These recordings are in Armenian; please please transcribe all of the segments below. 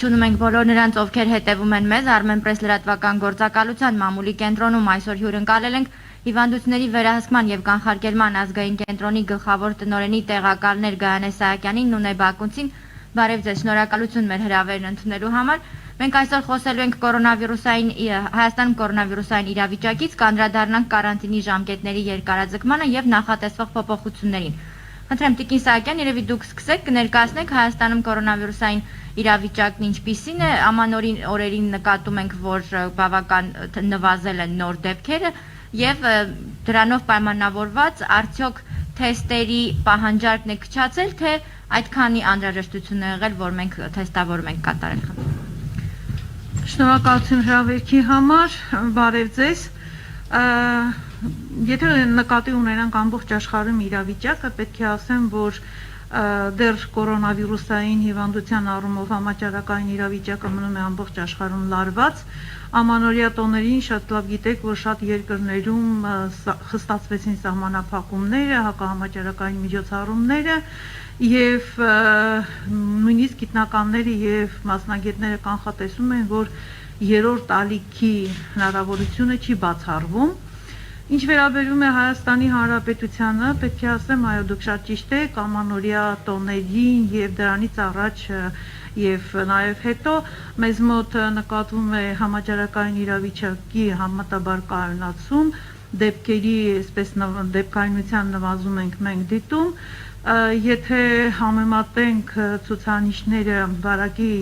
Չունում ենք բոլոր նրանց, ովքեր հետևում են մեզ, Armenpress լրատվական գործակալության մամուլի կենտրոնում այսօր հյուրընկալել ենք հիվանդությունների վերահսկման եւ կանխարգելման ազգային կենտրոնի գլխավոր տնօրենի տեղակալներ Գայանե Սահակյանին, Նունե Բակունցին։ Բարև ձեզ, շնորհակալություն մեր հրավերն ընդունելու համար։ Մենք այսօր խոսելու ենք Հայաստանում կորոնավիրուսային իրավիճակից, կանդրադառնանք կարանտինի ժամկետների երկարաձգմանը եւ նախատեսվող փոփոխություններին։ Խնդրեմ Տիկին Սահակյան, երևի դուք սկսեք, կներկայացնեք Հայաստանում կորոնավիրուսային իրավիճակն ինչպիսին է, ամանորին օրերին նկատում ենք, որ բավական նվազել են նոր դեպքերը եւ դրանով պայմանավորված արդյոք թեստերի պահանջարկն է քչացել, թե այդքանի անհրաժեշտություն է եղել, որ մենք թեստավորում ենք կատարել։ Շնորհակալություն հրավերքի համար, բարև ձեզ։ Եթե նկատի ունենանք ամբողջ աշխարհում իրավիճակը, պետք է ասեմ, որ դեռ կորոնավիրուսային հիվանդության առումով համաճարակային իրավիճակը մնում է ամբողջ աշխարհում լարված։ Ամանորյա տոներին շատ լավ գիտեք, որ շատ երկրներում խստացվեցին սահմանափակումները, հակահամաճարակային միջոցառումները եւ նույնիսկ գիտնականները եւ մասնագետները կանխատեսում են, որ երրորդ ալիքի հնարավորությունը չի բացառվում։ Ինչ վերաբերում է Հայաստանի Հանրապետությանը, պետք է ասեմ, այո, դուք շատ ճիշտ եք, ամանորյա տոներին եւ դրանից առաջ եւ նաեւ հետո մեզ մոտ նկատվում է համաճարակային իրավիճակի համատաբար կայունացում, դեպքերի այսպես դեպքայնության նվազում ենք մենք դիտում, եթե համեմատենք ցուցանիշները վարակի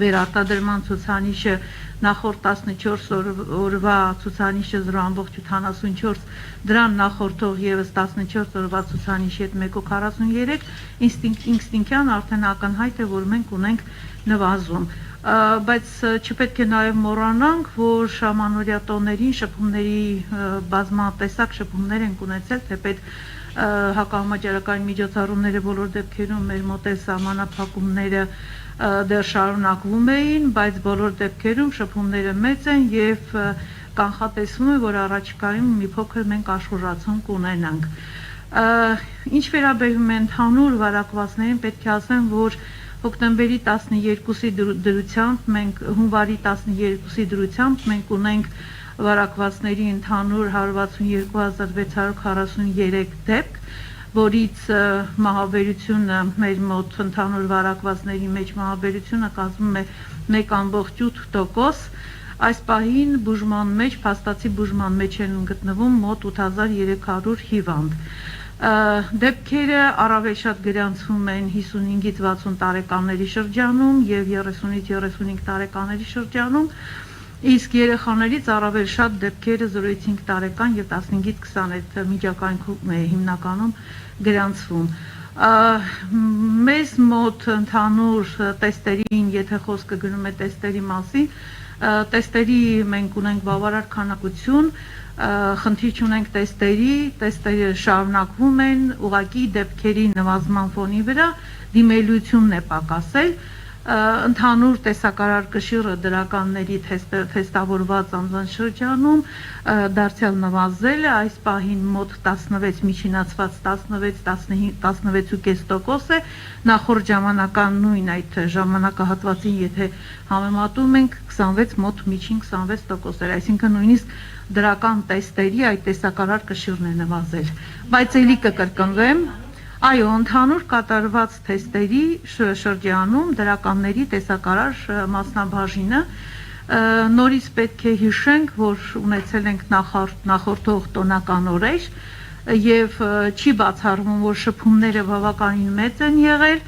վերարտադրման ցուցանիշը նախորդ 14 օրվա ցուցանիշը 0.84, դրան նախորդող եւս 14 օրվա ցուցանիշի հետ 1.43, ինստինկտյան արդեն ակնհայտ է, որ մենք ունենք նվազում։ Բայց չպետք է նաեւ մոռանանք, որ ամանորյա տոներին շփումների բազմատեսակ շփումներ են ունեցել, թեպետ հակահամաճարակային միջոցառումները բոլոր դեպքերում մեր մոտ է սահմանափակումները դեռ շարունակվում էին, բայց բոլոր դեպքերում շփումները մեծ են եւ կանխատեսվում է, որ առաջիկայում մի փոքր մենք աշխուժացում կունենանք։ Ինչ վերաբերում է ընդհանուր վարակվածներին, պետք է ասեմ, որ հոկտեմբերի 12-ի դրությամբ հունվարի 12-ի դրությամբ մենք ունենք վարակվածների ընդհանուր 162643 դեպք, որից մահաբերությունը մեր մոտ ընդհանուր վարակվածների մեջ մահաբերությունը կազմում է 1.8%, այս պահին բուժման մեջ, փաստացի բուժման մեջ են գտնվում մոտ 8300 հիվանդ։ Դեպքերը առավել շատ գրանցվում են 55-ից 60 տարեկանների շրջանում եւ 30-ից 35 տարեկաների շրջանում, իսկ երեխաներից առավել շատ դեպքերը 0-5 տարեկան եւ 15-ից 20 միջակայքում է հիմնականում գրանցվում։ Մեզ մոտ ընդհանուր տեստերին, եթե խոսքը գնում է տեստերի մասին, տեստերի մենք ունենք բավարար քանակություն, խնդիր չունենք տեստերը շարունակվում են, ուղղակի դեպքերի նվազման ֆոնի վրա դիմելությունն է պակասել, ընդհանուր տեսակարար կշիռը դրականների թեստավորված անձանց շրջանում դարձյալ նվազել է, այս պահին մոտ 16 միջինացված 16-16.5% է, նախորդ ժամանական նույն այդ ժամանակահատվածին եթե համեմատում ենք 26 մոտ միջին 26% էր, այսինքն նույնիսկ դրական տեստերի այդ տեսակարար կշիռն է նվազել, բայց ելի կկրկնվեմ, այո, ընդհանուր կատարված թեստերի շրջանում դրականների տեսակարար մասնաբաժինը նորից պետք է հիշենք, որ ունեցել ենք նախորդող տոնական օրեր եւ չի բացառվում, որ շփումները բավականին մեծ են եղել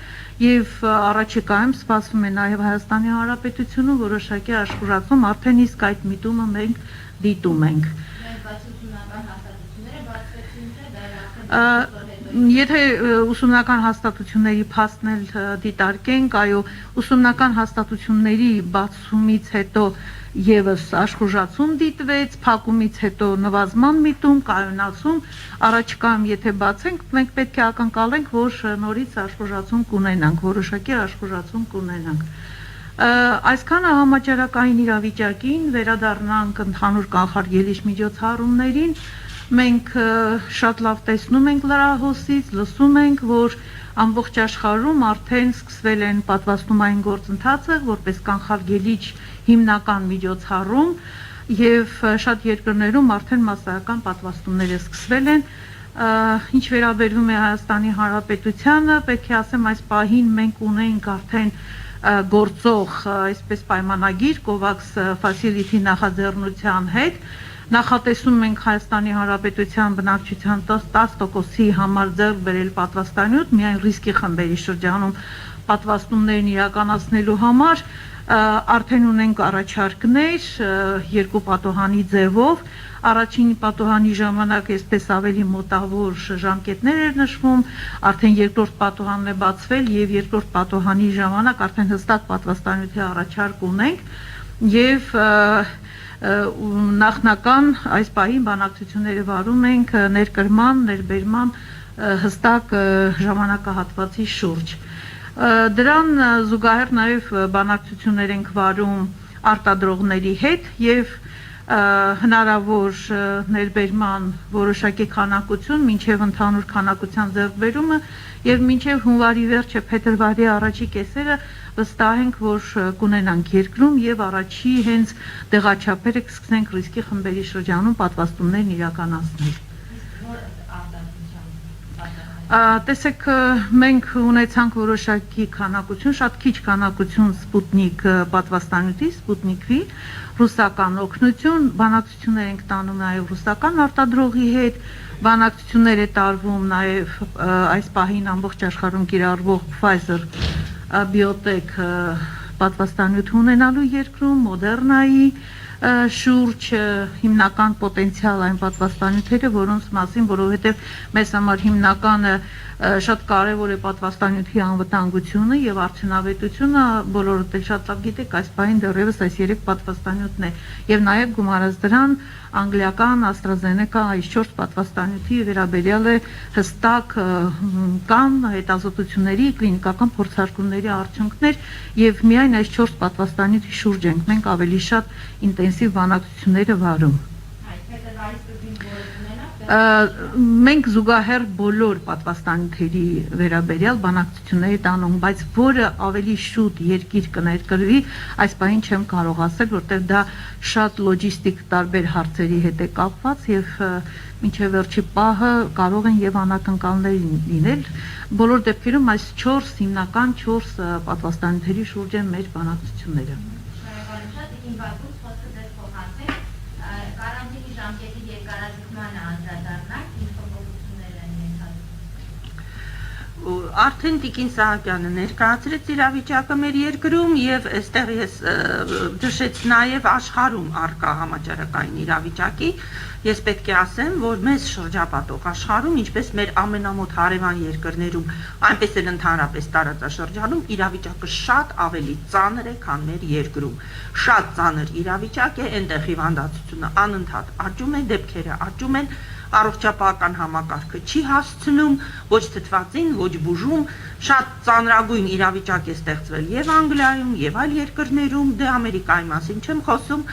եւ առաջիկայում սպասվում է նաեւ Հայաստանի Հանրապետությունում որոշակի աշխուժացում, արդեն իսկ այդ միտումը մենք դիտում ենք։ Եթե ուսումնական հաստատությունների փաստն էլ դիտարկենք, այո, ուսումնական հաստատությունների բացումից հետո եւս աշխուժացում դիտվեց, փակումից հետո նվազման միտում, կայունացում, առաջիկայում եթե բացենք, մենք պետք է ակնկալենք, որ նորից աշխուժացում կունենանք, որոշակի աշխուժացում կունենանք։ Այսքանը համաճարակային իրավիճակին, վերադառնանք ընդհանուր կանխարգելիչ միջոցառումներին, մենք շատ լավ տեսնում ենք լրահոսից, լսում ենք, որ ամբողջ աշխարհում արդեն սկսվել են պատվաստումային գործընթացը որպես կանխարգելիչ հիմնական միջոցառում եւ շատ երկրներում արդեն մասսայական պատվաստումները սկսվել են ինչ վերաբերում է Հայաստանի Հանրապետությանը պետք է ասեմ այս պահին մենք ունենք արդեն գործող այսպես պայմանագիր COVAX facility նախաձեռնության հետ նախատեսում ենք Հայաստանի Հանրապետության բնակչության 10%-ի համար ձեռք բերել պատվաստանյութ միայն ռիսկի խմբերի շրջանում պատվաստումներն իրականացնելու համար արդեն ունենք առաջարկներ երկու պատոհանի ձևով առաջին պատոհանի ժամանակ այսպես ավելի մոտավոր ժամկետներ էր նշվում արդեն երկրորդ պատոհանն է բացվել եւ երկրորդ պատոհանի ժամանակ արդեն հստակ պատվաստանյութի առաջարկ ունենք եւ նախնական այս պահին բանակցությունները վարում ենք ներկրման, ներբերման հստակ ժամանակահատվածի շուրջ դրան զուգահեռ նաև բանակցություններ ենք վարում արտադրողների հետ եւ հնարավոր ներբերման որոշակի քանակություն մինչև ընդհանուր քանակության ձեռքբերումը եւ մինչև հունվարի վերջը փետրվարի առաջի կեսերը վստահ ենք որ կունենանք երկրում եւ առաջի հենց դեղաչափերը կսկսենք ռիսկի խմբերի շրջանում պատվաստումներն իրականացնել տեսեք մենք ունեցանք որոշակի քանակություն, շատ քիչ քանակություն Սպուտնիկ պատվաստանյութի, Սպուտնիկվի, ռուսական օգնություն, բանակցություններ ենք տանում նաև ռուսական արտադրողի հետ, բանակցություններ է տարվում նաև այս պահին ամբողջ աշխարհում կիրառվող Pfizer Biotech պատվաստանյութ ունենալու երկրում, Moderna-ի շուրջ հիմնական պոտենցիալ այն պատվաստանյութերը, որոնց մասին, որովհետև մեզ համար հիմնականը շատ կարևոր է պատվաստանյութի անվտանգությունը եւ արդյունավետությունը, բոլորդ էլ շատ լավ գիտեք, այս պահին դեռևս այս 3 պատվաստանյութն է եւ նաեւ գումարած դրան անգլիական AstraZeneca այս 4 պատվաստանյութի վերաբերյալ է հստակ կան հետազոտությունների, կլինիկական փորձարկումների արդյունքներ եւ միայն այս 4 պատվաստանյութի շուրջ ենք մենք ավելի շատ ինտենսիվ բանակցությունները վարում մենք զուգահեռ բոլոր պատվաստանյութերի վերաբերյալ բանակցությունների տանում, բայց որը ավելի շուտ երկիր կներկրվի, այս պահին չեմ կարող ասել, որտեղ դա շատ լոջիստիկ տարբեր հարցերի հետ է կապված եւ մինչեւ վերջի պահը կարող են եւ անակնկալներ լինել։ Բոլոր դեպքերում այս 4 հիմնական 4 պատվաստանյութերի շուրջ են մեր բանակցությունները։ Արդեն Տիկին Սահակյանը ներկայացրեց իրավիճակը մեր երկրում եւ այստեղ ես դժեց նաեւ աշխարհում արկա համաճարակային իրավիճակի ես պետք է ասեմ որ մեզ շրջապատող աշխարհում ինչպես մեր ամենամոտ հարևան երկրներում այնպես էլ ընդհանրապես տարածաշրջանում իրավիճակը շատ ավելի ծանր է քան մեր երկրում շատ ծանր իրավիճակ է այնտեղ հիվանդացությունը անընդհատ աճում է դեպքերը աճում են առողջապահական համակարգը չի հասցնում ոչ թթվածին, ոչ բուժում, շատ ծանրագույն իրավիճակ է ստեղծվել եւ Անգլիայում, եւ այլ երկրներում, դե Ամերիկայի մասին չեմ խոսում,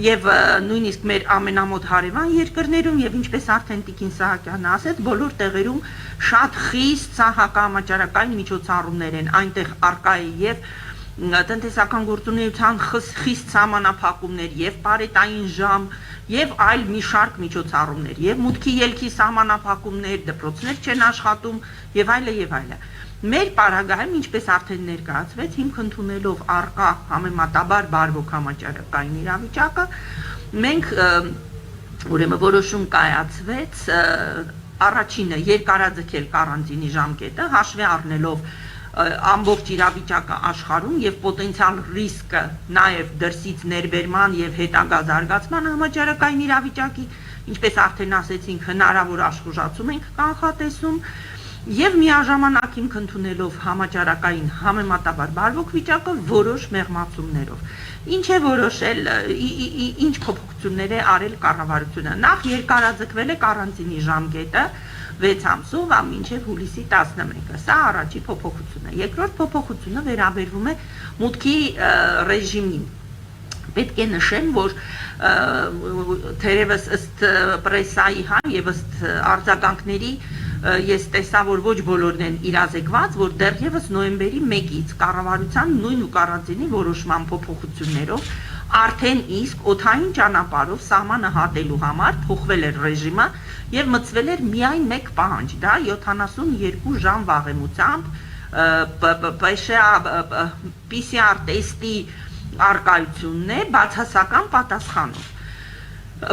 եւ նույնիսկ մեր ամենամոտ հարևան երկրներում եւ ինչպես արդեն Տիկին Սահակյանը ասեց, բոլոր տեղերում շատ խիստ սահակամաճարակային միջոցառումներ են, այնտեղ արկա է եւ տնտեսական գործունեության խիստ սահմանափակումներ եւ պարետային ժամ եւ այլ մի շարք միջոցառումներ եւ մուտքի ելքի սահմանափակումներ, դպրոցներ չեն աշխատում եւ այլը եւ այլը։ Մեր պարագայում, ինչպես արդեն ներկայացվեց, հիմք ընդունելով արկա համեմատաբար բարվոք համաճարակային իրավիճակը, մենք ուրեմն որոշում կայացվեց առաջինը երկարաձգել կարանտինի ժամկետը, հաշվի առնելով ամբողջ իրավիճակը աշխարհում եւ պոտենցիալ ռիսկը նաեւ դրսից ներբերման եւ հետագա զարգացման համաճարակային իրավիճակի, ինչպես արդեն ասեցինք, հնարավոր աշխուժացում ենք կանխատեսում եւ միաժամանակ հիմք ընդունելով համաճարակային համեմատաբար բարվոք վիճակը որոշ մեղմացումներով։ Ինչ է որոշել, ինչ փոփոխություններ է արել կառավարությունը։ Նախ երկարաձգվել է կարանտինի ժամկետը 6 ամսով մինչև հուլիսի 11-ը։ Սա առաջի փոփոխությունը։ Երկրորդ փոփոխությունը վերաբերվում է մուտքի ռեժիմին։ Պետք է նշեմ, որ թերևս ըստ պրեսայի եւ ըստ արձագանքների ես տեսա, որ ոչ բոլորն են իրազեկված, որ դեռևս նոյեմբերի 1-ից կառավարության նույն ու կարանտինի որոշման փոփոխություններով արդեն իսկ օդային ճանապարհով սահմանը հատելու համար փոխվել էր ռեժիմը եւ մտցվել էր միայն մեկ պահանջ, դա 72 ժամ վաղեմությամբ PCR տեստի արկայությունն է բացասական պատասխանով,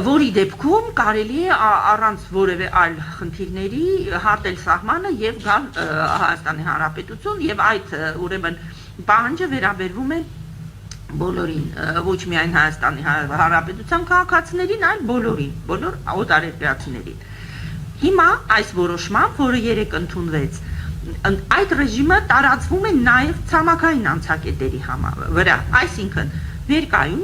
որի դեպքում կարելի է առանց որևէ այլ խնդիրների հատել սահմանը եւ գալ Հայաստանի Հանրապետություն եւ այդ ուրեմն պահանջը վերաբերվում է բոլորին, ոչ միայն Հայաստանի Հանրապետության քաղաքացիներին, այլ բոլորին, բոլոր օտարերկրացիներին։ Հիմա այս որոշմամբ, որը երեկ ընդունվեց, այդ ռեժիմը տարածվում է նաև ցամաքային անցակետերի վրա, այսինքն ներկայում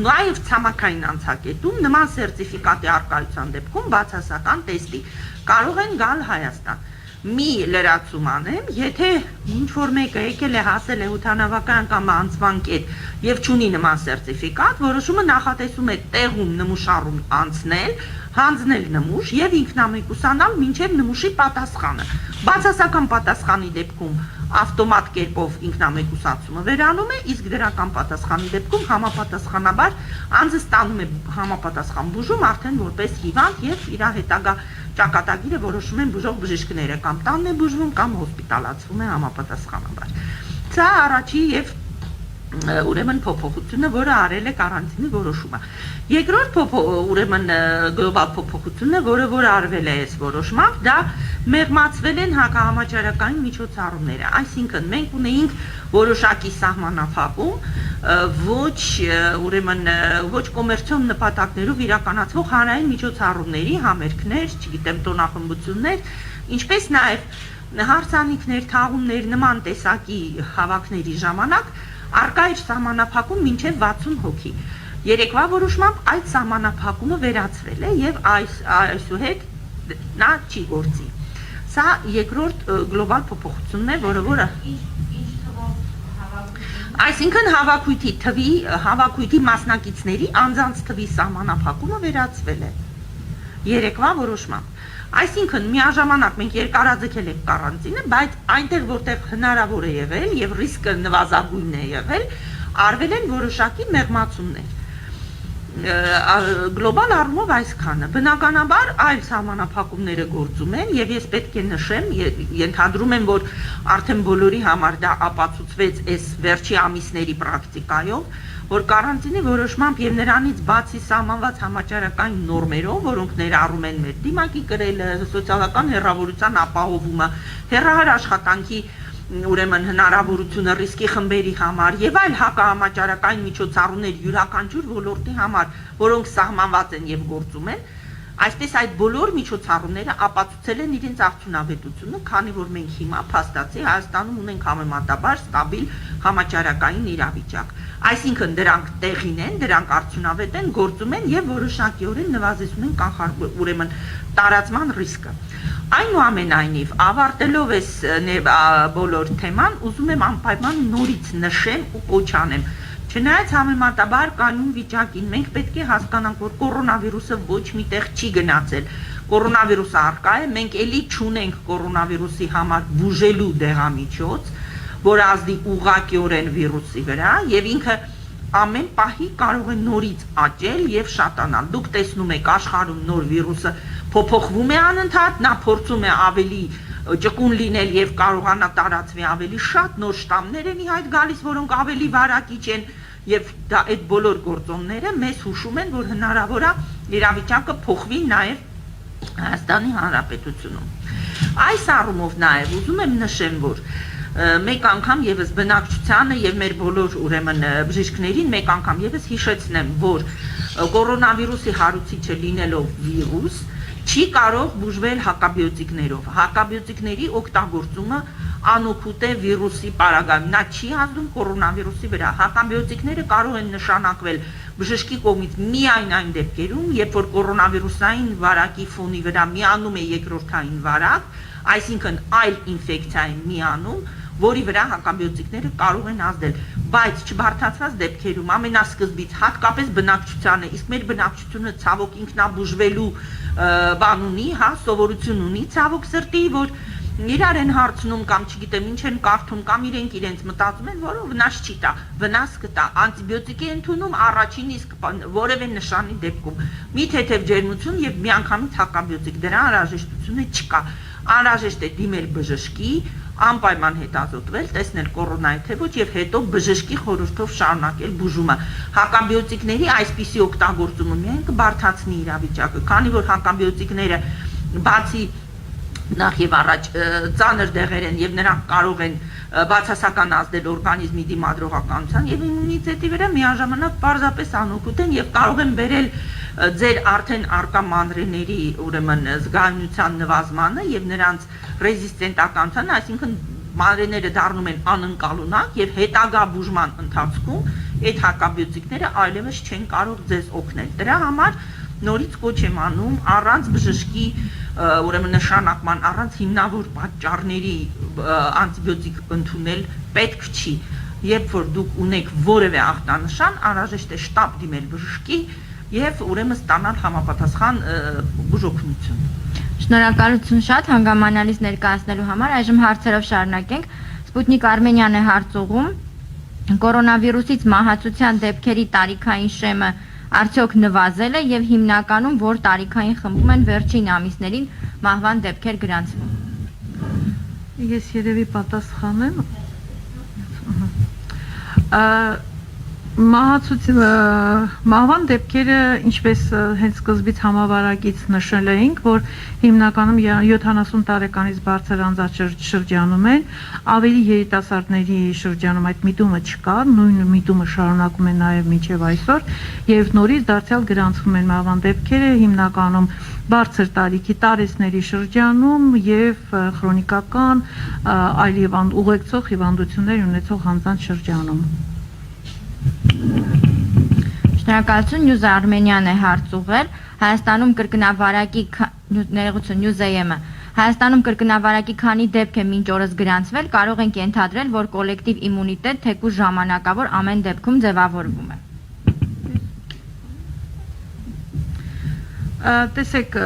նաև ցամաքային անցակետում նման սերտիֆիկատի արկայության դեպքում բացասական տեստի կարող են գալ Հայաստան։ Մի լրացում անեմ, եթե ինչ-որ մեկը եկել է հասել է օդանավական կամ անցման կետ եւ չունի նման սերտիֆիկատ, որոշումը նախատեսում է տեղում նմուշառում անցնել, հանձնել նմուշ եւ ինքնամեկուսանալ մինչեւ նմուշի պատասխանը։ Բացասական պատասխանի դեպքում ավտոմատ կերպով ինքնամեկուսացումը վերանում է, իսկ դրական պատասխանի դեպքում համապատասխանաբար անձը ստանում է համապատասխան բուժում արդեն որպես հիվանդ եւ իր հետագա ճակատագիրը որոշում են բուժող բժիշկները կամ տանն է բուժվում կամ հոսպիտալացվում է համապատասխանաբար։ Սա առաջի եւ ուրեմն փոփոխությունը, որը արել է կարանտինի որոշումը։ Երկրորդ ուրեմն գլոբալ փոփոխությունը, որը արվել է այս որոշմամբ, դա մեղմացվել են հակահամաճարակային միջոցառումները, այսինքն մենք ունեինք որոշակի սահմանափակում, ոչ կոմերցիոն նպատակներով իրականացվող հանրային միջոցառումների, համերգներ, չգիտեմ, տոնախմբություններ, ինչպես նաև հարսանիքներ, թաղումներ, նման տեսակի հավաքների ժամանակ արկա էր սահմանափակում մինչև 60 հոգի։ Երեկվա որոշմամբ այդ սահմանափակումը վերացվել է եւ այսուհետ նա չի գործի։ Սա երկրորդ գլոբալ փոփոխությունն է, որը այսինքն հավաքույթի մասնակիցների անձանց թվի սահմանափակումը վերացվել է երեկվա որոշմամբ։ Այսինքն միաժամանակ մենք երկարաձգել ենք կարանտինը, բայց այնտեղ որտեղ հնարավոր է եղել եւ ռիսկը նվազագույն է եղել, արվել են որոշակի մեղմացումներ։ Գլոբալ առումով այսքանը։ Բնականաբար այլ սահմանափակումները գործում են եւ ես պետք է նշեմ, ենթադրում եմ, որ արդեն բոլորի համար դա ապացուցվեց այս վերջի ամիսների պրակտիկայով, որ կարանտինի որոշմամբ եւ նրանից բացի սահմանված համաճարակային նորմերով, որոնք ներառում են մեր դիմակի կրելը, սոցիալական հեռավորության ապահովումը, հեռահար աշխատանքի ուրեմն հնարավորությունը ռիսկի խմբերի համար եւ այլ հակահամաճարակային միջոցառումներ յուրաքանչյուր ոլորտի համար, որոնք սահմանված են եւ գործում են, այսպես այդ բոլոր միջոցառումները ապացուցել են իրենց արդյունավետությունը, քանի որ մենք հիմա փաստացի Հայաստանում ունենք համեմատաբար ստաբիլ համաճարակային իրավիճակ։ Այսինքն դրանք տեղին են, դրանք արդյունավետ են, գործում են եւ որոշակիորեն նվազեցնում են ուրեմն տարածման ռիսկը։ Այնուամենայնիվ, ավարտելով այս բոլոր թեման, ուզում եմ անպայման նորից նշեմ ու կոչ անեմ։ Չնայած համեմատաբար կայուն վիճակին, մենք պետք է հասկանանք, որ կորոնավիրուսը ոչ միտեղ չի գնացել։ Կորոնավիրուսը առկա է, մենք էլի չունենք կորոնավիրուսի համար բուժելու դեղամիջոց, որ ազդի ուղղակիորեն վիրուսի վրա եւ ինքը ամեն պահի կարող է նորից աճել եւ շատանալ։ Դուք տեսնում եք աշխարհում նոր վիրուսը փոփոխվում է անընդհատ, նա փորձում է ավելի ճկուն լինել եւ կարողանա տարածվի ավելի շատ, նոր շտամներ են ի հայտ գալիս, որոնք ավելի վարակիչ են եւ դա այդ բոլոր գործոնները մեզ հուշում են, որ հնարավոր է իրավիճակը փոխվի նաեւ Հայաստանի Հանրապետությունում։ Այս առումով նաեւ ուզում եմ նշեմ, որ մեկ անգամ եւս բնակչությանը եւ մեր բոլոր ուրեմն բժիշկներին մեկ անգամ եւս հիշեցնեմ, որ կորոնավիրուսի հարուցիչը լինելով վիրուս չի կարող բուժվել հակաբիոտիկներով։ Հակաբիոտիկների օգտագործումը անօգուտ է վիրուսի պարագայում, նա չի ազդում կորոնավիրուսի վրա։ Հակաբիոտիկները կարող են նշանակվել բժշկի կողմից միայն այն դեպքերում, երբ որ կորոնավիրուսային վարակի ֆոնի վրա միանում է երկրորդային վարակ, այսինքն այլ ինֆեկցիա է միանում, որի վրա հակաբիոտիկները կարող են ազդել, բայց չբարթացված դեպքերում ամենասկզբից հատկապես բնակչությանը, իսկ մեր բնակչությունը ցավոք ինքնաբուժվելու բան ունի, հա, սովորություն ունի ցավոք սրտի, որ իրար են հարցնում կամ չգիտեմ ինչ են կարդում կամ իրենց մտածում են, որը վնաս չի տա, վնաս կտա, անտիբիոտիկ է ընդունում առաջին իսկ որևէ նշանի դեպքում։ Մի թեթև ջերմություն եւ միանգամից հակաբիոտիկ, դրա անհրաժեշտությունը չկա։ Անհրաժեշտ է դիմել բժշկի, անպայման հետազոտվել, տեսնել կորոնա է թե ոչ եւ հետո բժշկի խորհրդով շարունակել բուժումը։ Հակաբիոտիկների այսպիսի օգտագործումը միայն կբարթացնի իրավիճակը, քանի որ հակաբիոտիկները բացի նախ եւ առաջ ծանր դեղեր են եւ նրանք կարող են բացասական ազդել օրգանիզմի դիմադրողականության եւ իմունիտետի վրա, միաժամանակ պարզապես անօգուտ են եւ կարող են բերել ձեր արդեն արկա մանրեների ուրեմն զգայունության նվազմանը եւ նրանց ռեզիստենտականությանը, այսինքն մանրեները դառնում են անընկալունակ եւ հետագա բուժման ընթացքում այդ հակաբիոտիկները այլևս չեն կարող ձեզ օգնել։ Դրա համար նորից կոչ եմ անում առանց բժշկի ուրեմն նշանակման, առանց հիմնավոր պատճառների անտիբիոտիկ ընդունել պետք չի։ Երբ որ դուք ունեք որևէ ախտանշան, անհրաժեշտ է շտապ դիմել բժշկի եւ ուրեմն ստանալ համապատասխան բուժօգնություն։ Շնորհակալություն շատ հանգամանալից ներկայացնելու համար։ Այժմ հարցերով շարունակենք։ Սպուտնիկ Արմենիան է հարց ուղղում։ Կորոնավիրուսից մահացության դեպքերի տարիքային շեմը արդյոք նվազել է եւ հիմնականում որ տարիքային խմբում են վերջին ամիսներին մահվան դեպքեր գրանցվում։ Ես երևի պատասխանեմ։ Մահվան դեպքերը, ինչպես հենց սկզբից համավարակից նշել էինք, որ հիմնականում 70 տարեկանից բարձր անձաշրջանում են, ավելի երիտասարդների շրջանում այդ միտումը չկա, նույն միտումը շարունակում է նաև մինչև այսօր, եւ նորից դարձյալ գրանցվում են մահվան դեպքերը հիմնականում բարձր տարիքի տարեցների շրջանում եւ քրոնիկական այլ եւ ուղեկցող հիվանդություններ ունեցող անձանց շրջանում։ Շնորհակալություն, Նյուզ Արմենիան է հարց ուղղել։ Հայաստանում կրկնավարակի ներողություն Նյուզեյեմը Հայաստանում կրկնավարակի քանի դեպք է մինչ օրս գրանցվել, կարող ենք ենթադրել, որ կոլեկտիվ իմունիտետ թեկուզ ժամանակավոր ամեն դեպքում ձևավորվում է։ Տեսեք,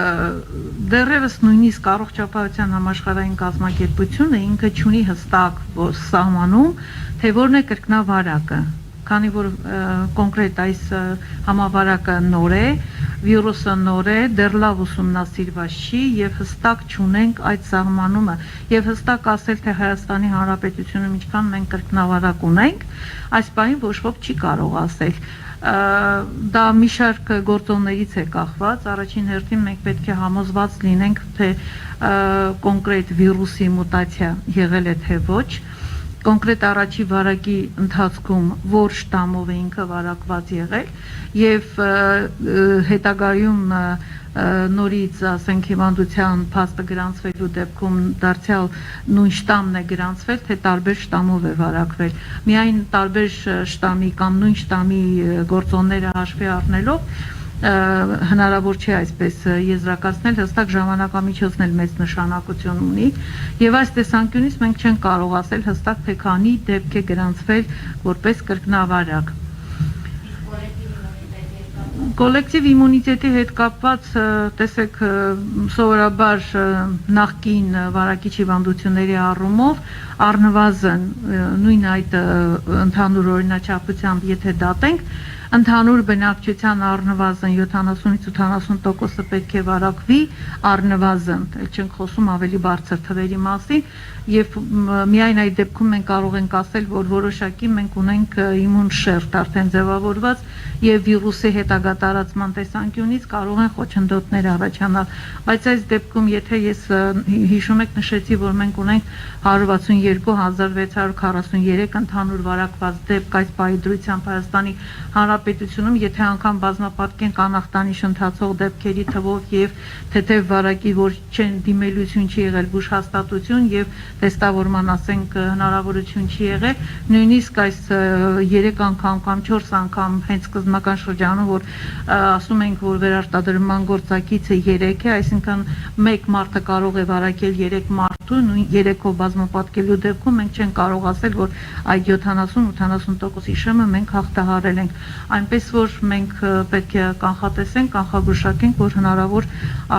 դեռևս նույնիսկ առողջապահության համաշխարհային կազմակերպությունը ինքը չունի հստակ սահմանում, թե որն է կրկնավարակը, քանի որ կոնկրետ այս համավարակը նոր է, վիրուսը նոր է, դեռ լավ ուսումնասիրված չի եւ հստակ չունենք այդ սահմանումը եւ հստակ ասել, թե Հայաստանի Հանրապետությունում ինչքան մենք կրկնավարակ ունենք, այս բանը ոչ ոք չի կարող ասել։ Դա մի շարք գործոններից է կախված, առաջին հերթին մենք պետք է համոզված լինենք, թե կոնկրետ վիրուսի մուտացիա եղել է թե ոչ, կոնկրետ առաջի վարակի ընթացքում որ շտամով է ինքը վարակված եղել եւ հետագայում նորից ասենք հիվանդության փաստը գրանցվելու դեպքում դարձյալ նույն շտամն է գրանցվել, թե տարբեր շտամով է վարակվել։ Միայն տարբեր շտամի կամ նույն շտամի գործոնները հաշվի առնելով հնարավոր չէ այսպես եզրակացնել, հստակ ժամանակամիջոցն էլ մեծ նշանակություն ունի եւ այս տեսանկյունից մենք չենք կարող ասել հստակ թե քանի դեպք է գրանցվել որպես կրկնավարակ։ Կոլեկտիվ իմունիտետի հետ կապված, տեսեք, սովորաբար նախկին վարակիչ հիվանդությունների առումով առնվազն նույն այդ ընդհանուր օրինաչափությամբ եթե դատենք, ընդհանուր բնակչության առնվազն 70-ից 80% պետք է վարակվի առնվազն, չենք խոսում ավելի բարձր թվերի մասին, եւ միայն այդ դեպքում մենք կարող ենք ասել, որ որոշակի մենք ունենք իմուն շերտ արդեն ձևավորված եւ վիրուսի հետագա տարածման տեսանկյունից կարող են խոչընդոտներ առաջանալ, բայց այս դեպքում եթե ես հիշում եք նշեցի, որ մենք ունենք 162643 ընդհանուր վարակված դեպք այս պահի դրությամբ Հայաստանի Հանրապետությունում, եթե անգամ բազմապատկենք անախտանիշ ընթացող դեպքերի թվով եւ թեթև վարակի, որ չեն դիմելություն չի եղել բուժ հաստատություն եւ տեստավորման ասենք հնարավորություն չի եղել, նույնիսկ այս 3 անգամ կամ 4 անգամ հենց սկզբնական շրջանում, որ ասում ենք, որ վերարտադրման գործակիցը 3 է, այսինքն 1 մարդը կարող է վարակել 3 մարդ նույն 3-ով բազմապատկելու դեպքում մենք չենք կարող ասել, որ այդ 70-80% շեմը մենք հաղթահարել ենք, այնպես որ մենք պետք է կանխատեսենք, կանխագուշակենք, որ հնարավոր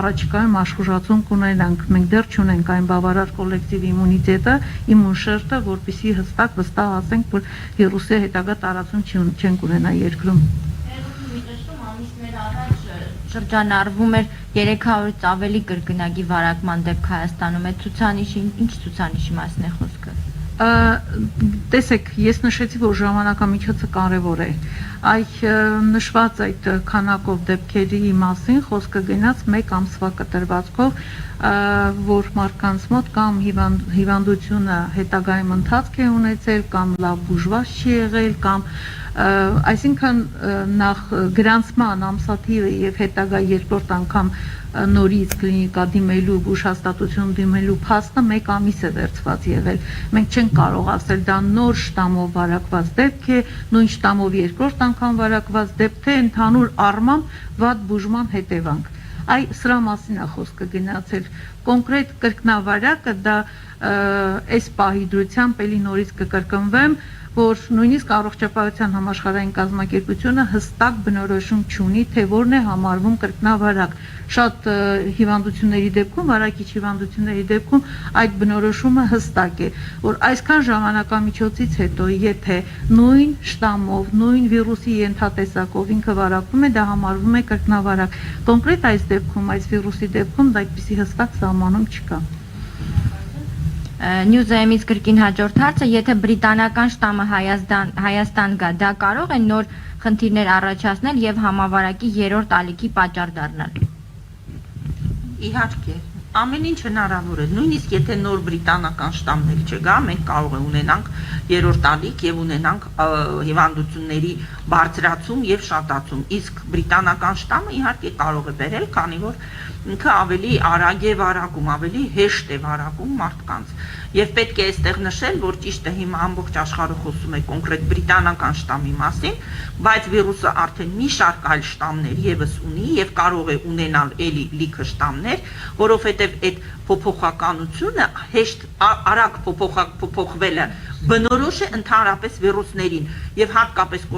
առաջիկայում աշխուժացում կունենանք, մենք դեռ չունենք այն բավարար կոլեկտիվ իմունիտետը, իմուն շերտը, որպեսզի հստակ վստահ ասենք, որ վիրուսի հետագա տարածում չենք ունենա երկրում։ Շրջանառվում էր 300-ից ավելի կրկնակի վարակման դեպք Հայաստանում, այդ ցուցանիշի ինչ ցուցանիշի մասին է խոսքը։ Տեսեք, ես նշեցի, որ ժամանակամիջոցը կարևոր է։ Նշված այդ քանակով դեպքերի մասին խոսքը գնաց 1 ամսվա կտրվածքով, որ մարդկանց մոտ կամ հիվանդությունը հետագայում ընթացք է ունեցել, կամ լավ բուժված չի եղել, կամ այսինքն նախ գրանցման ամսաթիվը եւ հետագա երկրորդ անգամ նորից կլինիկա դիմելու, բուժհաստատություն դիմելու փաստը 1 ամիս է վերցված եղել։ Մենք չենք կարող ասել դա նոր շտամով վարակված դեպք է, նույն շտամով երկրորդ անգամ վարակված դեպք, թե ընդհանուր առմամբ վատ բուժման հետևանք։ Սրա մասին է խոսքը գնացել։ Կոնկրետ կրկնավարակը դա այս պահի դրությամբ էլի նորից կկրկնվեմ, որ նույնիսկ առողջապահության համաշխարհային կազմակերպությունը հստակ բնորոշում չունի, թե որն է համարվում կրկնավարակ։ Շատ հիվանդությունների դեպքում, վարակիչ հիվանդությունների դեպքում այդ բնորոշումը հստակ է, որ այսքան ժամանակամիջոցից հետո, եթե նույն շտամով, նույն վիրուսի ենթատեսակով ինքը վարակվում է, դա համարվում է կրկնավարակ։ Կոնկրետ այս դեպքում, այս վիրուսի դեպքում դա այդպիսի հստակ սահմանում չկա։ Նյուզայմից կրկին հաջորդ հարցը, եթե բրիտանական շտամը Հայաստան գա, դա կարող է նոր խնդիրներ առաջացնել եւ համավարակի 3-րդ ալիքի պատճառ դառնալ։ Իհարկե, ամեն ինչ հնարավոր է, նույնիսկ եթե նոր բրիտանական շտամներ չգա, մենք կարող է ունենանք 3-րդ ալիք եւ ունենանք հիվանդությունների բարձրացում եւ շատացում, իսկ բրիտանական շտամը իհարկե կարող է բերել, քանի որ ինքը ավելի արագ է վարակում, ավելի հեշտ է վարակում մարդկանց։ Եվ պետք է այստեղ նշել, որ ճիշտ է հիմա ամբողջ աշխարհը խոսում է կոնկրետ բրիտանական շտամի մասին, բայց վիրուսը արդեն մի շարք այլ շտամներ եւս ունի եւ կարող է ունենալ էլի լիքը շտամներ, որովհետեւ այդ փոփոխականությունը հեշտ արագ փոփոխվելը բնորոշ է ընդհանրապես վիրուսներին եւ հատկապես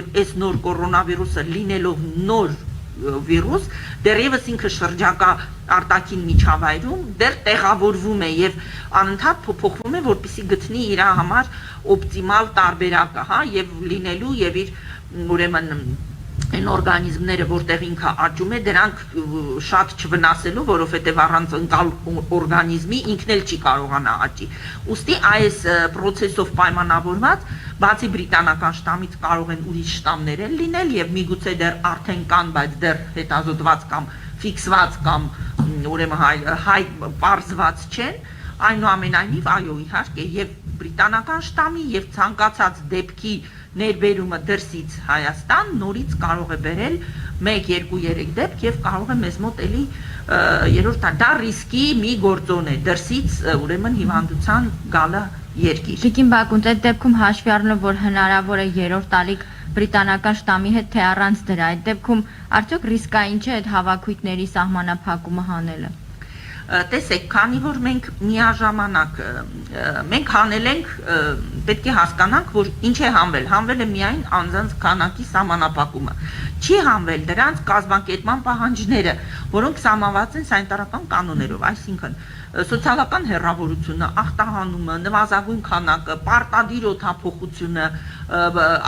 այս նոր կորոնավիրուսը լինելով նոր վիրուս, դեռևս ինքը շրջակա արտաքին միջավայրում դեռ տեղավորվում է եւ անընդհատ փոփոխվում է, որպեսզի գտնի իր համար օպտիմալ տարբերակը, եւ լինելու եւ իր ուրեմն այն օրգանիզմները, որտեղ ինքը աճում է, դրանք շատ չվնասելու, որովհետև առանց ընկալ օրգանիզմի ինքն էլ չի կարողանա աճի։ Ուստի այս process-ով պայմանավորված, բացի բրիտանական շտամից կարող են ուրիշ շտամներ էլ լինել եւ միգուցե դեռ արդեն կան, բայց դեռ հետազոտված կամ ֆիքսված կամ ուրեմն պարզված չեն, այնուամենայնիվ այո, իհարկե, եւ բրիտանական շտամի եւ ցանկացած դեպքի ներբերումը դրսից Հայաստան նորից կարող է բերել 1-2-3 դեպք եւ կարող է մեզ մոտ էլի երրորդ դա ռիսկի մի գործոն է դրսից ուրեմն հիվանդության գալը երկիր։ Տիկին Բակունց, այդ դեպքում հաշվի առնելով, որ հնարավոր է երրորդ ալիք բրիտանական շտամի հետ թե առանց դրա, այդ դեպքում արդյոք ռիսկային չէ այդ հավաքույթների սահմանափակումը հանելը։ Տեսեք, քանի որ մենք միաժամանակ մենք հանել ենք, պետք է հասկանանք, որ ինչ է հանվել։ Հանվել է միայն անձանց քանակի սահմանափակումը։ Չի հանվել դրանց կազմակերպման պահանջները, որոնք սահմանված են սանիտարական կանոններով, այսինքն սոցիալական հեռավորությունը, ախտահանումը, նվազագույն քանակը, պարտադիր օդափոխությունը,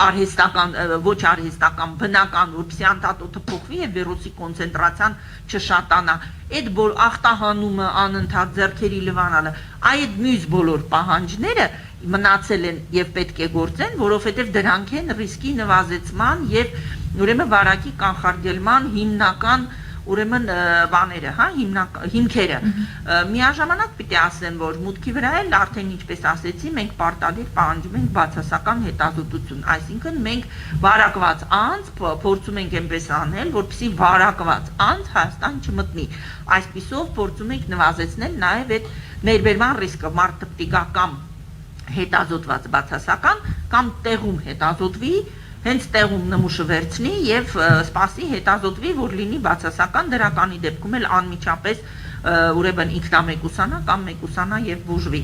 արհեստական, ոչ արհեստական, բնական, որպեսզի անդադօդը փոխվի եւ վիրուսի կոնցենտրացիան չշատանա, այդ ախտահանումը, անընդհատ ձեռքերի լվանալը, այդ մյուս բոլոր պահանջները մնացել են եւ պետք է գործեն, որովհետեւ դրանք են ռիսկի նվազեցման եւ ուրեմն վարակի կանխարգելման հիմնական ուրեմն բաները, հիմքերը։ Միաժամանակ պիտի ասեմ, որ մուտքի վրա էլ արդեն ինչպես ասեցի, մենք պարտադիր պահանջում ենք բացասական հետազոտություն, այսինքն մենք վարակված անձ փորձում ենք այնպես անել, որպեսզի վարակված անձ Հայաստան չմտնի։ Այսպիսով փորձում ենք նվազեցնել նաև այդ ներբերման ռիսկը, մարդը պիտի գա կամ հետազոտված բացասական կամ տեղում հետազոտվի, հենց տեղում նմուշը վերցնի եւ սպասի հետազոտվի, որ լինի բացասական, դրականի դեպքում էլ անմիջապես ուրեմն ինքնամեկուսանա կամ մեկուսանա եւ բուժվի։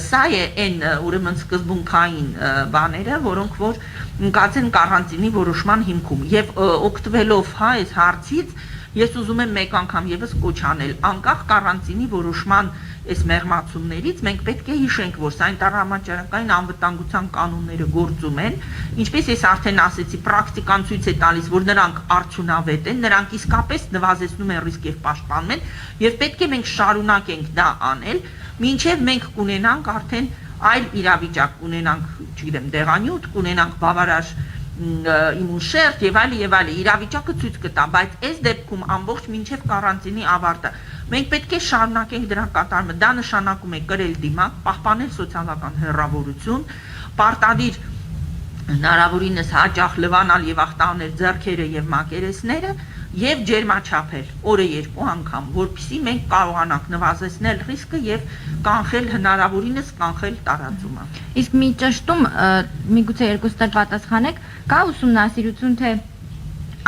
Սա է այն ուրեմն սկզբունքային բաները, որոնք որ ընկած են կարանտինի որոշման հիմքում եւ օգտվելով այս հարցից ես ուզում եմ մեկ անգամ եւս կոչ անել անկախ կարանտինի որոշման այս մեղմացումներից մենք պետք է հիշենք, որ սանիտարահամաճարակային անվտանգության կանոնները գործում են, ինչպես ես արդեն ասեցի, պրակտիկան ցույց է տալիս, որ նրանք արդյունավետ են, նրանք իսկապես նվազեցնում են ռիսկ եւ պաշտպանում են, եւ պետք է մենք շարունակենք դա անել, մինչեւ մենք կունենանք արդեն այլ իրավիճակ, կունենանք, չգիտեմ, դեղանյութ, կունենանք բավարար իմունշերտ եւ այլ իրավիճակը ցույց կտա, բայց այս դեպքում ամբողջ մինչեւ կարանտինի ավարտը մենք պետք է շարունակենք դրա կատարումը, դա նշանակում է կրել դիմակ, պահպանել սոցիալական հեռավորություն, պարտադիր հնարավորինս հաճախ լվանալ եւ ախտանել ձեռքերը եւ մակերեսները եւ ջերմաչափել օրը 2 անգամ, որպեսզի մենք կարողանանք նվազեցնել ռիսկը եւ կանխել հնարավորինս կանխել տարածումը։ Իսկ մի ճշտում, միգուցե երկուստ էլ պատասխանեք, կա ուսումնասիրություն, թե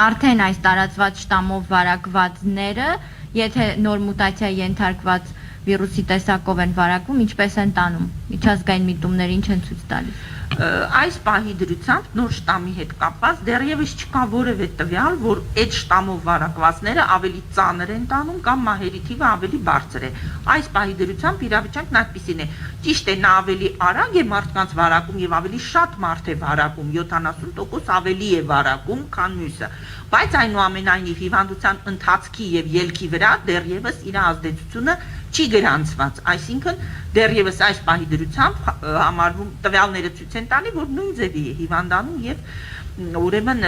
արդեն այս տարածված շտամով վարակվածները, եթե նոր մուտացիա ենթարկված վիրուսի տեսակով են վարակվում, ինչպես են տանում, միջազգային միտումներ ինչ են ցույց տալիս։ Այս պահի դրությամբ նոր շտամի հետ կապված դեռևս չկա որևէ տվյալ, որ այդ շտամով վարակվածները ավելի ծանր են տանում կամ մահերի թիվը ավելի բարձր է։ Այս պահի դրությամբ իրավիճակն այդպիսին է։ Ճիշտ է, նա ավելի արագ է մարդկանց վարակում եւ ավելի շատ մարդ է վարակում, 70% ավելի է վարակում, քան մյուսը։ Բայց այնուամենայնիվ հիվանդության ընթացքի եւ ելքի վրա դեռևս իր ազդեցությունը չի գրանցված, այսինքն դեռևս այս պահի դրությամբ համարվում տվյալները ցույց են տալի, որ նույն ձևի է հիվանդանում եւ ուրեմն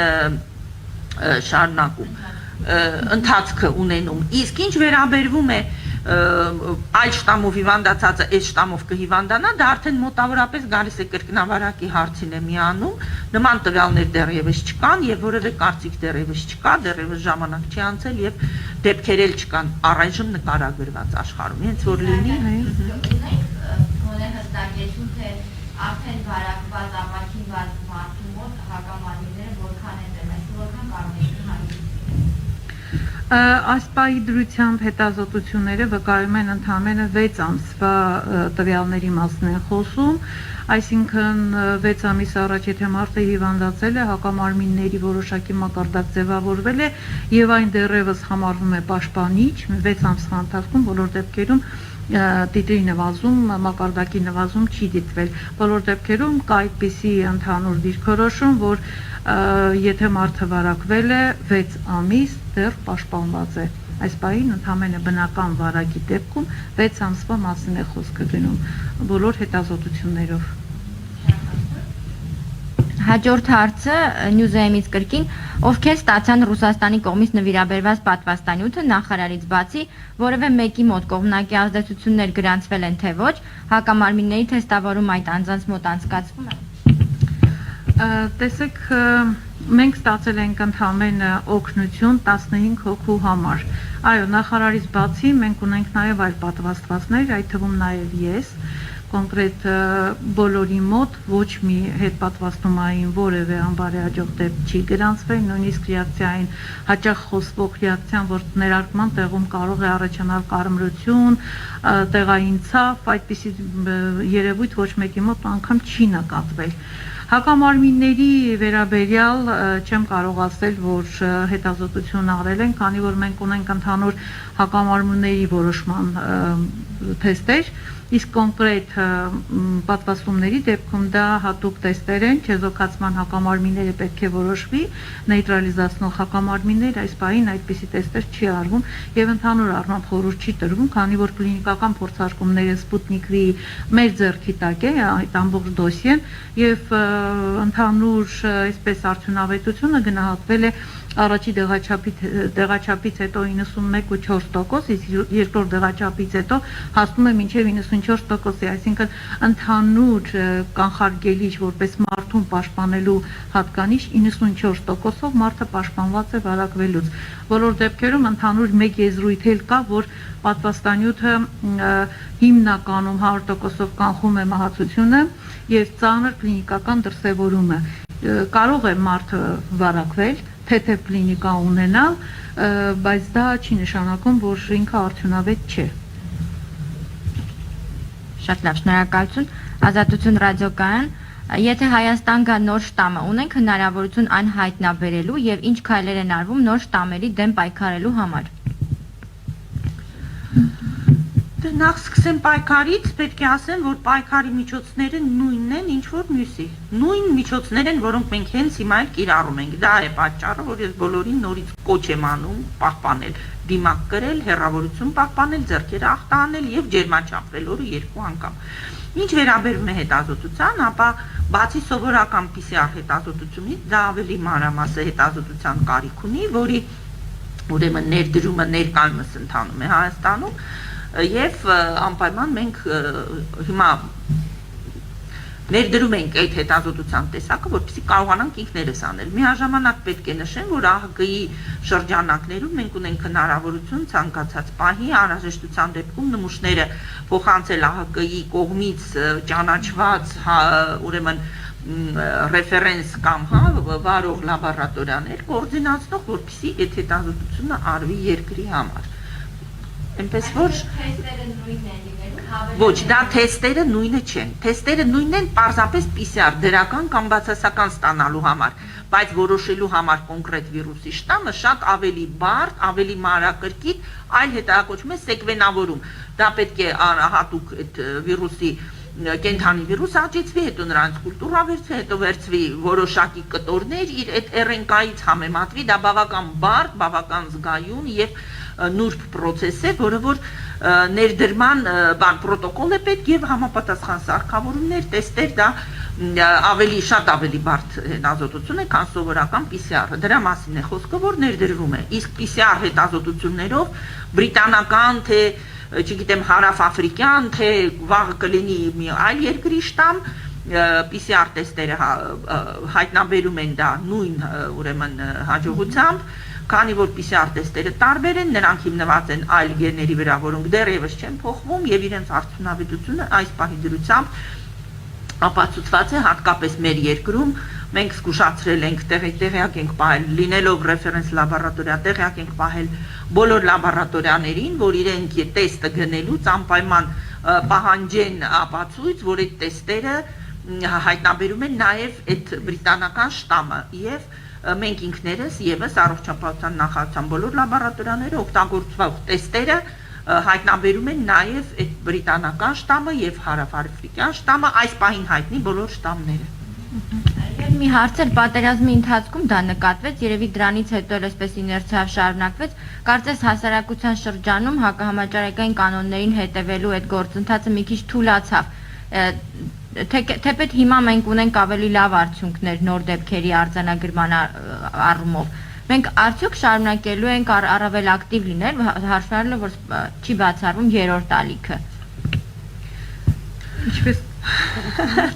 շարունակում ընթացքը ունենում։ Իսկ ինչ վերաբերվում է այլ շտամով հիվանդացածը այս շտամով կհիվանդանա, դա արդեն մոտավորապես գալիս է կրկնավարակի հարցին է միանում, նման տվյալներ դեռևս չկան եւ որևէ կարծիք դեռևս չկա, դեռևս ժամանակ չի անցել եւ դեպքեր էլ չկան առայժմ նկարագրված աշխարհում, հենց որ լինի գոնե հստակեցում, թե արդեն վարակված ապակինված մարդու մոտ հակամարմինները որքան են դեմես, որքան կարող են հանդիպել։ Այս պահի դրությամբ հետազոտությունները վկայում են ընդամենը 6 ամսվա տվյալների մասն են խոսում, այսինքն 6 ամիս առաջ եթե մարդը հիվանդացել է, հակամարմինների որոշակի մակարդակ ձևավորվել է եւ այն դեռևս համարվում է պաշտպանիչ, 6 ամսվա ընթացքում բոլոր դեպքերում տիտրի նվազում, մակարդակի նվազում չի դիտվել։ Բոլոր դեպքերում կա այդպիսի ընդհանուր դիրքորոշում, որ եթե մարդը վարակվել է 6 ամիս դեռ պաշտպանված է։ Այս պահին ընդհանրապես բնական վարակի դեպքում 6 ամսվա մասին է խոսքը գնում բոլոր հետազոտություններով։ Հաջորդ հարցը Նյուզեյմից կրկին, ովքեր ստացան Ռուսաստանի կողմից նվիրաբերված պատվաստանյութը նախարարից բացի, որևէ մեկի մոտ կողմնակի ազդեցություններ գրանցվել են թե ոչ, հակամարմինների թեստավորում այդ անձանց մոտ անցկացվում է։ Տեսեք, մենք ստացել ենք ընդհանրապես օգնություն 15 հոգու համար։ Այո, նախարարից բացի մենք ունենք նաև այլ պատվաստվածներ, այդ թվում նաև ես, կոնկրետ բոլորի մոտ ոչ մի հետպատվաստումային որևէ անբարեհաջող դեպք չի գրանցվել, նույնիսկ ռեակցիային հաճախ խոսվող ռեակցիան, որ ներարկման տեղում կարող է առաջանալ կարմրություն, տեղային ցավ, այդպիսի երևույթ ոչ մեկի մոտ անգամ չի նկատվել։ Հակամարմինների վերաբերյալ չեմ կարող ասել, որ հետազոտություն արել են, քանի որ մենք ունենք ընդհանուր հակամարմինների որոշման թեստեր, իսկ կոնկրետ պատվաստումների դեպքում դա հատուկ թեստեր են, չեզոքացման հակամարմինները պետք է որոշվի, նեյտրալիզացնող հակամարմիններ այս պահին այդպիսի թեստեր չի արվում եւ ընդհանուր առմամբ խորհուրդ չի տրվում, քանի որ կլինիկական փորձարկումները Sputnik V մեր ձեռքի տակ է այդ ամբողջ դոսիեն եւ ընդհանուր այսպես արդյունավետությունը գնահատվել է առաջի դեղաչափից հետո 91.4%, իսկ երկրորդ դեղաչափից հետո հասնում է մինչև 94%-ի, այսինքն ընդհանուր կանխարգելիչ որպես մարդուն պաշտպանելու հատկանիշ 94%-ով մարդը պաշտպանված է վարակվելուց։ Բոլոր դեպքերում ընդհանուր մեկ եզրույթ էլ կա, որ պատվաստանյութը հիմնականում 100%-ով կանխում է մահացությունը եւ ծանր կլինիկական դրսեւորումը։ Կարող է մարդը վարակվել, թեթև կլինիկա ունենալ, բայց դա չի նշանակում, որ ինքը արդյունավետ չէ։ Շատ լավ, շնորհակալություն։ Ազատություն ռադիոկայան, եթե Հայաստան գա նոր շտամը, ունենք հնարավորություն այն հայտնաբերելու եւ ինչ քայլեր են արվում նոր շտամերի դեմ պայքարելու համար։ Նախ սկսեմ պայքարից, պետք է ասեմ, որ պայքարի միջոցները նույնն են, ինչ որ մյուսի։ Նույն միջոցներ են, որոնք մենք հենց հիմա էլ կիրառում ենք։ Դա է պատճառը, որ ես բոլորին նորից կոչ եմ անում պահպանել, դիմակ կրել, հեռավորություն պահպանել, ձեռքերը ախտանել եւ ջերմաչափվել օրը 2 անգամ։ Ինչ վերաբերում է հետազոտության, ապա բացի սովորական PCR հետազոտությունից, դա ավելի մանրամասը հետազոտության կարիք ունի, որի ուրեմն ներդրումը ներկայումս ընթանում է Հայաստանում եւ անպայման մենք հիմա ներդրում ենք այդ հետազոտության տեսակը, որպեսզի կարողանանք ինքներս անել։ Միաժամանակ պետք է նշեմ, որ ԱՀԿ-ի շրջանակներում մենք ունենք հնարավորություն ցանկացած պահի անհրաժեշտության դեպքում նմուշները փոխանցել ԱՀԿ-ի կողմից ճանաչված ուրեմն ռեֆերենս կամ վարող լաբորատորիաներ կոորդինացնող, որպեսզի այդ հետազոտությունը արվի երկրի համար։ Այնպես որ ոչ, դա թեստերը նույնը չեն։ Թեստերը նույնն են պարզապես PCR դրական կամ բացասական ստանալու համար, բայց որոշելու համար կոնկրետ վիրուսի շտամը շատ ավելի բարդ, ավելի մանրակրկիտ, այլ հետաքրքրում է սեկվենավորում։ Դա պետք է հատուկ այդ վիրուսի կենթանի վիրուս աճեցվի, հետո նրանց կուլտուրա վերցվի, հետո վերցվի որոշակի կտորներ, իր այդ RNK-ից համեմատվի, դա բավական բարդ, բավական զգայուն եւ նուրբ process է, որը որ ներդրման պրոտոկոլ է պետք եւ համապատասխան սարքավորումներ, տեստեր, դա շատ ավելի բարդ հետազոտություն է, քան սովորական PCR-ը։ Դրա մասին է խոսքը, որ ներդրվում է։ Իսկ PCR հետազոտություններով բրիտանական թե չգիտեմ հարավ-աֆրիկյան, թե վաղը կլինի մի այլ երկրի շտամ, PCR տեստերը հայտնաբերում են դա նույն ուրեմն հաջողությամբ, քանի որ PCR տեստերը տարբեր են, նրանք հիմնված են այլ գեների վրա, որոնք դեռևս չեն փոխվում եւ իրենց արդյունավետությունը այս պահի դրությամբ ապացուցված է հատկապես մեր երկրում։ Մենք զգուշացրել ենք, տեղյակ ենք պահել, լինելով ռեֆերենս լաբորատորիա, տեղյակ ենք պահել բոլոր լաբորատորիաներին, որ իրենք տեստը գնելուց անպայման պահանջեն ապացույց, որ այդ տեստերը հայտնաբերում են նաև այդ բրիտանական շտամը եւ մենք ինքներս եւս առողջապահության նախարարության բոլոր լաբորատորիաները օգտագործվող տեստերը հայտնաբերում են նաև այդ բրիտանական շտամը եւ հարավ-աֆրիկյան շտամը, այս պահին հայտնի բոլոր շտամները։ Եվ մի հարց էր, պատերազմի ընթացքում դա նկատվեց, երևի դրանից հետո էլ այսպես իներցիայով շարունակվեց, կարծես հասարակության շրջանում հակահամաճարակային կանոններին հետևելու այդ գործընթացը մի քիչ թուլացավ։ Թեպետ հիմա մենք ունենք ավելի լավ արդյունքներ նոր դեպքերի արձանագրման առումով։ Մենք արդյոք շարունակելու ենք առավել ակտիվ լինել, հաշվառելով, որ չի բացառվում երրորդ ալիքը։ Ինչպես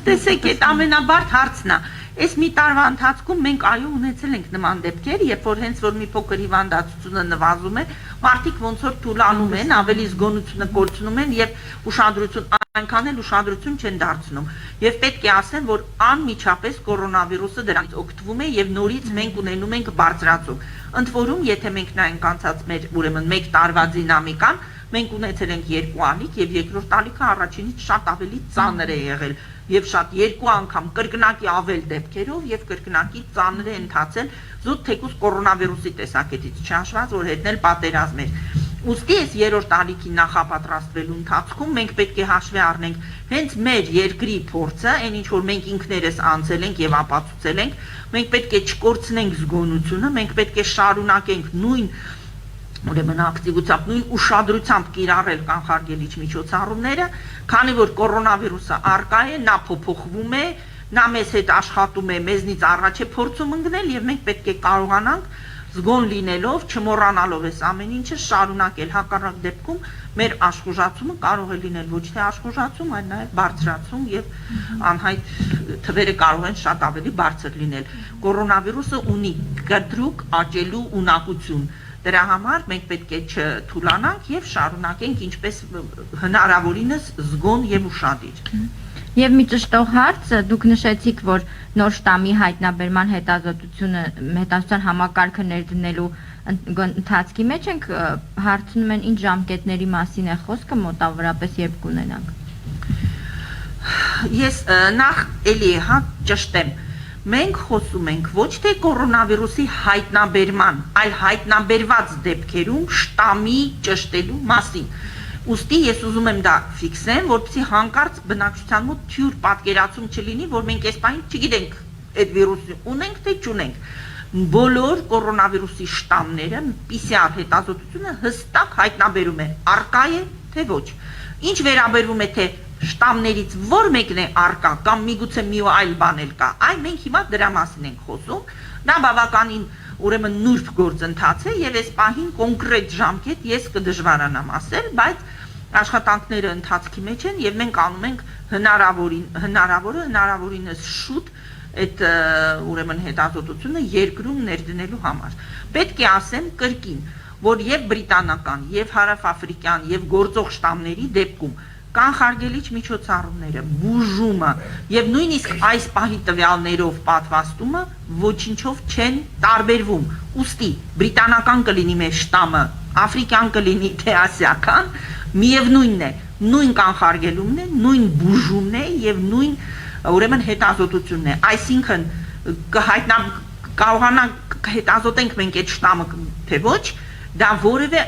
տեսեք, այդ ամենաբարդ հարցն է։ Այս մի տարվա ընթացքում մենք այո ունեցել ենք նման դեպքեր, երբ որ հենց որ մի փոքր հիվանդացությունը նվազում է, մարդիկ ոնց որ թուլանում են, ավելի զգոնությունը կորցնում են եւ ուշադրություն այնքան էլ ուշադրություն չեն դարձնում։ Եվ պետք է ասեմ, որ անմիջապես կորոնավիրուսը դրանից օգտվում է եւ նորից մենք ունենում ենք բարձրացում։ Ընդ որում, եթե մենք նայենք անցած մեր ուրեմն 1 տարվա դինամիկան, մենք ունեցել ենք 2 ալիք եւ երկրորդ ալիքը առաջինից շատ ավելի ծանր է եղել եւ շատ 2 անգամ կրկնակի ավել դեպքերով եւ կրկնակի ծանր է ընթացել զուտ թեկուզ կորոնավիրուսի տեսակետից չհաշված, որ հետնել պատերազմ էր։ Ուստի այս երրորդ ալիքի նախապատրաստվելու ընթացքում մենք պետք է հաշվի առնենք հենց մեր երկրի փորձը, այն ինչ որ մենք ինքներս անցել ենք եւ ապացուցել ենք, մենք պետք է չկորցնենք զգոնությունը, մենք պետք է շարունակենք նույն ուրեմն ակտիվությամբ, նույն ուշադրությամբ կիրառել կանխարգելիչ միջոցառումները, քանի որ կորոնավիրուսը առկա է, նա փոփոխվում է, նա մեզ հետ աշխատում է, մեզնից առաջ է փորձում ընկնել եւ մենք պետք է կարողանանք զգոն լինելով, չմոռանալով այս ամեն ինչը շարունակել, հակառակ դեպքում մեր աշխուժացումը կարող է լինել ոչ թե աշխուժացում, այլ նաեւ բարձրացում եւ անհայտ թվերը կարող են շատ ավելի բարձր լինել։ Կորոնավիրուսը ունի կտրուկ աճելու ունակություն։ Դրա համար մենք պետք է չթուլանանք եւ շարունակենք ինչպես հնարավորինս զգոն եւ ուշադիր։ Եվ մի ճշտող հարց, դուք նշեցիք, որ նոր շտամի հայտնաբերման հետազոտության համակարգը ներդնելու ընթացքի մեջ ենք, հարցնում են ինչ ժամկետների մասին է խոսքը, մոտավորապես երբ կունենանք։ Ես նախ էլի ճշտեմ, մենք խոսում ենք ոչ թե կորոնավիրուսի հայտնաբերման, այլ հայտնաբերված դեպքերում շտամի ճշտելու մասին։ Ուստի ես ուզում եմ դա ֆիքսեմ, որպեսզի հանկարծ բնակչության մոտ թյուր պատկերացում չլինի, որ մենք այս պահին չգիտենք այդ վիրուսը ունենք թե չունենք։ Բոլոր կորոնավիրուսի շտամները PCR հետազոտությունը հստակ հայտնաբերում է, արկա է թե ոչ։ Ինչ վերաբերվում է թե շտամներից որ մեկն է արկա կամ միգուցե մի այլ բան էլ կա, այ մենք հիմա դրա մասին ենք խոսում։ Դա բավականին ուրեմն նուրբ գործընթաց է եւ այս պահին կոնկրետ ժամկետ ես կդժվարանամ ասել, բայց աշխատանքները ընթացքի մեջ են եւ մենք անում ենք հնարավորինս շուտ այդ ուրեմն հետազոտությունը երկրում ներդնելու համար։ Պետք է ասեմ կրկին, որ եւ բրիտանական, եւ հարավաֆրիկյան, եւ գործող շտամների դեպքում կանխարգելիչ միջոցառումները, բուժումը եւ նույնիսկ այս պահի տվյալներով պատվաստումը ոչինչով չեն տարբերվում։ Ուստի բրիտանական կլինի մեր շտամը, աֆրիկյան կլինի թե ասիական, միևնույնն է, նույն կանխարգելումն է, նույն բուժումն է եւ նույն ուրեմն հետազոտությունն է։ Այսինքն կարողանանք հետազոտենք մենք այդ շտամը թե ոչ, դա որևէ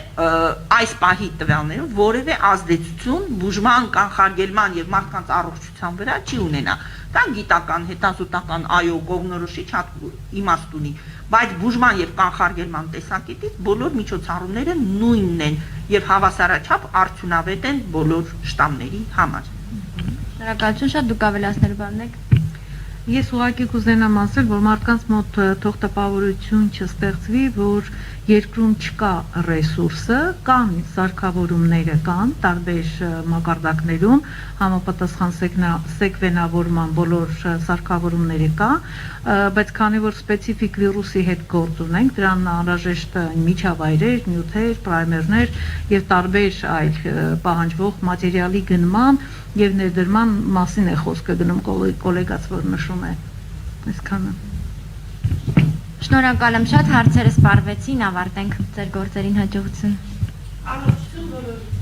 այս պահի տվյալներով որևէ ազդեցություն բուժման, կանխարգելման եւ մարդկանց առողջության վրա չի ունենա։ Դա գիտական, հետազոտական կողմնորոշիչ իմաստ ունի, բայց բուժման եւ կանխարգելման տեսակետից բոլոր միջոցառումները նույնն են եւ հավասարաչափ արդյունավետ են բոլոր շտամների համար։ Շնորհակալություն, շատ դուք ավելացնելու բան ունեք։ Ես ուղղակի կուզենամ ասել, որ մարդկանց մոտ թող տպավորություն չստեղծվի, որ երկրում չկա ռեսուրսը, կան սարքավորումները, կան տարբեր մակարդակներում, համապատասխան սեկվենավորման բոլոր սարքավորումները կա, բայց քանի որ սպეციფიկ վիրուսի հետ գործ ունենք, դրան անհրաժեշտ միջավայրեր, նյութեր, պրայմերներ եւ տարբեր այլ պահանջվող մատերիալի գնման եւ ներդրման մասին է խոսքը գնում կոլեգաց, որ նշում է։ Այսքանը։ Շնորհակալ եմ շատ, հարցերը սպառվեցին, ավարտենք ձեր գործերին հաջողություն։ Առողջություն բոլորին։